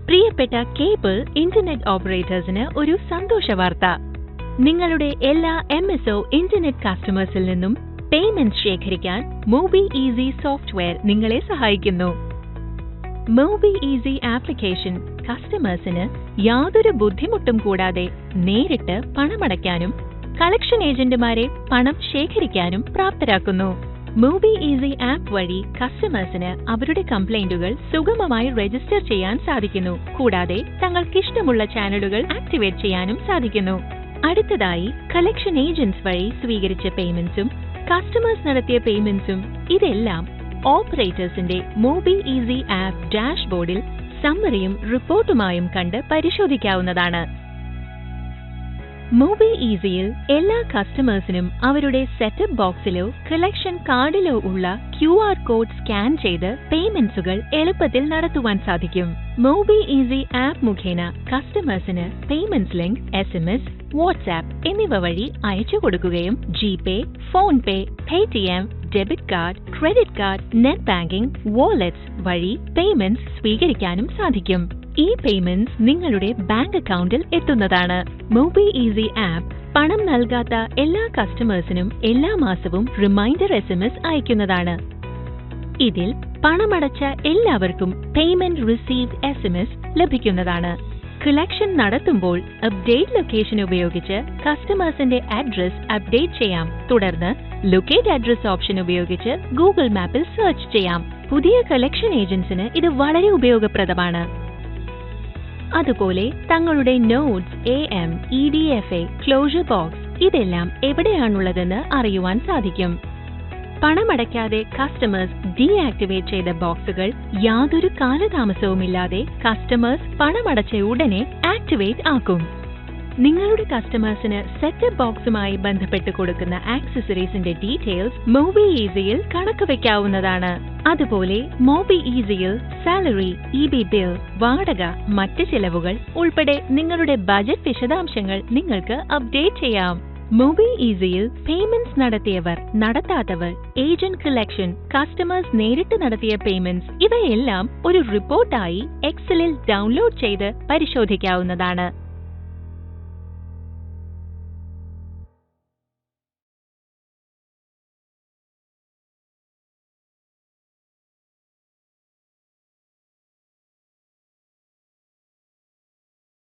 പ്രിയപ്പെട്ട cable internet ഓപ്പറേറ്റേഴ്സിന് ഒരു സന്തോഷ വാർത്ത. നിങ്ങളുടെ എല്ലാ MSO ഇന്റർനെറ്റ് കസ്റ്റമേഴ്സിൽ നിന്നും പേയ്മെന്റ് ശേഖരിക്കാൻ മോബി ഈസി സോഫ്റ്റ്വെയർ നിങ്ങളെ സഹായിക്കുന്നു. മോബി ഈസി ആപ്ലിക്കേഷൻ കസ്റ്റമേഴ്സിന് യാതൊരു ബുദ്ധിമുട്ടും കൂടാതെ നേരിട്ട് പണമടയ്ക്കാനും കളക്ഷൻ ഏജന്റുമാരെ പണം ശേഖരിക്കാനും പ്രാപ്തരാക്കുന്നു. മോബി ഈസി ആപ്പ് വഴി കസ്റ്റമേഴ്സിന് അവരുടെ കംപ്ലൈന്റുകൾ സുഗമമായി രജിസ്റ്റർ ചെയ്യാൻ സാധിക്കുന്നു. കൂടാതെ തങ്ങൾക്കിഷ്ടമുള്ള ചാനലുകൾ ആക്ടിവേറ്റ് ചെയ്യാനും സാധിക്കുന്നു. അടുത്തതായി കളക്ഷൻ ഏജന്റ്സ് വഴി സ്വീകരിച്ച പേയ്മെന്റ്സും കസ്റ്റമേഴ്സ് നടത്തിയ പേയ്മെന്റ്സും ഇതെല്ലാം ഓപ്പറേറ്റേഴ്സിന്റെ മോബി ഈസി ആപ്പ് ഡാഷ്ബോർഡിൽ സമ്മറിയും റിപ്പോർട്ടുമായും കണ്ട് പരിശോധിക്കാവുന്നതാണ്. മോബി ഈസിയിൽ എല്ലാ കസ്റ്റമേഴ്സിനും അവരുടെ സെറ്റപ്പ് ബോക്സിലോ കളക്ഷൻ കാർഡിലോ ഉള്ള QR കോഡ് സ്കാൻ ചെയ്ത് പേയ്മെന്റ്സുകൾ എളുപ്പത്തിൽ നടത്തുവാൻ സാധിക്കും. മോബി ഈസി ആപ്പ് മുഖേന കസ്റ്റമേഴ്സിന് പേയ്മെന്റ്സ് ലിങ്ക് SMS, വാട്സ്ആപ്പ് എന്നിവ വഴി അയച്ചു കൊടുക്കുകയും GPay, PhonePe, Paytm, debit card, credit card, net banking, wallets വഴി പേയ്മെന്റ്സ് സ്വീകരിക്കാനും സാധിക്കും. ഈ പേയ്മെന്റ്സ് നിങ്ങളുടെ ബാങ്ക് അക്കൗണ്ടിൽ എത്തുന്നതാണ്. മോബി ഈസി ആപ്പ് പണം നൽകാത്ത എല്ലാ കസ്റ്റമേഴ്സിനും എല്ലാ മാസവും റിമൈൻഡർ SMS അയക്കുന്നതാണ്. ഇതിൽ പണമടച്ച എല്ലാവർക്കും പേയ്മെന്റ് റിസീവ്ഡ് SMS ലഭിക്കുന്നതാണ്. കളക്ഷൻ നടത്തുമ്പോൾ അപ്ഡേറ്റ് ലൊക്കേഷൻ ഉപയോഗിച്ച് കസ്റ്റമേഴ്സിന്റെ അഡ്രസ് അപ്ഡേറ്റ് ചെയ്യാം. തുടർന്ന് ലൊക്കേറ്റ് അഡ്രസ് ഓപ്ഷൻ ഉപയോഗിച്ച് ഗൂഗിൾ മാപ്പിൽ സെർച്ച് ചെയ്യാം. പുതിയ കളക്ഷൻ ഏജന്റ്സിന് ഇത് വളരെ ഉപയോഗപ്രദമാണ്. അതുപോലെ തങ്ങളുടെ notes, AM, EDFA, closure box ഇതെല്ലാം എവിടെയാണുള്ളതെന്ന് അറിയുവാൻ സാധിക്കും. പണമടയ്ക്കാതെ കസ്റ്റമേഴ്സ് ഡീആക്ടിവേറ്റ് ചെയ്ത ബോക്സുകൾ യാതൊരു കാലതാമസവുമില്ലാതെ കസ്റ്റമേഴ്സ് പണമടച്ച ഉടനെ ആക്ടിവേറ്റ് ആക്കും. നിങ്ങളുടെ കസ്റ്റമേഴ്സിന് സെറ്റപ്പ് ബോക്സുമായി ബന്ധപ്പെട്ട് കൊടുക്കുന്ന ആക്സസറീസിന്റെ ഡീറ്റെയിൽസ് മോബി ഈസിയിൽ കണക്ക് വയ്ക്കാവുന്നതാണ്. അതുപോലെ മോബി ഈസിയിൽ സാലറി, EB ബിൽ, വാടക, മറ്റ് ചെലവുകൾ ഉൾപ്പെടെ നിങ്ങളുടെ ബജറ്റ് വിശദാംശങ്ങൾ നിങ്ങൾക്ക് അപ്ഡേറ്റ് ചെയ്യാം. മോബി ഈസിയിൽ പേയ്മെന്റ്സ് നടത്തിയവർ, നടത്താത്തവർ, ഏജന്റ് കളക്ഷൻ, കസ്റ്റമേഴ്സ് നേരിട്ട് നടത്തിയ പേയ്മെന്റ്സ് ഇവയെല്ലാം ഒരു റിപ്പോർട്ടായി എക്സലിൽ ഡൗൺലോഡ് ചെയ്ത് പരിശോധിക്കാവുന്നതാണ്.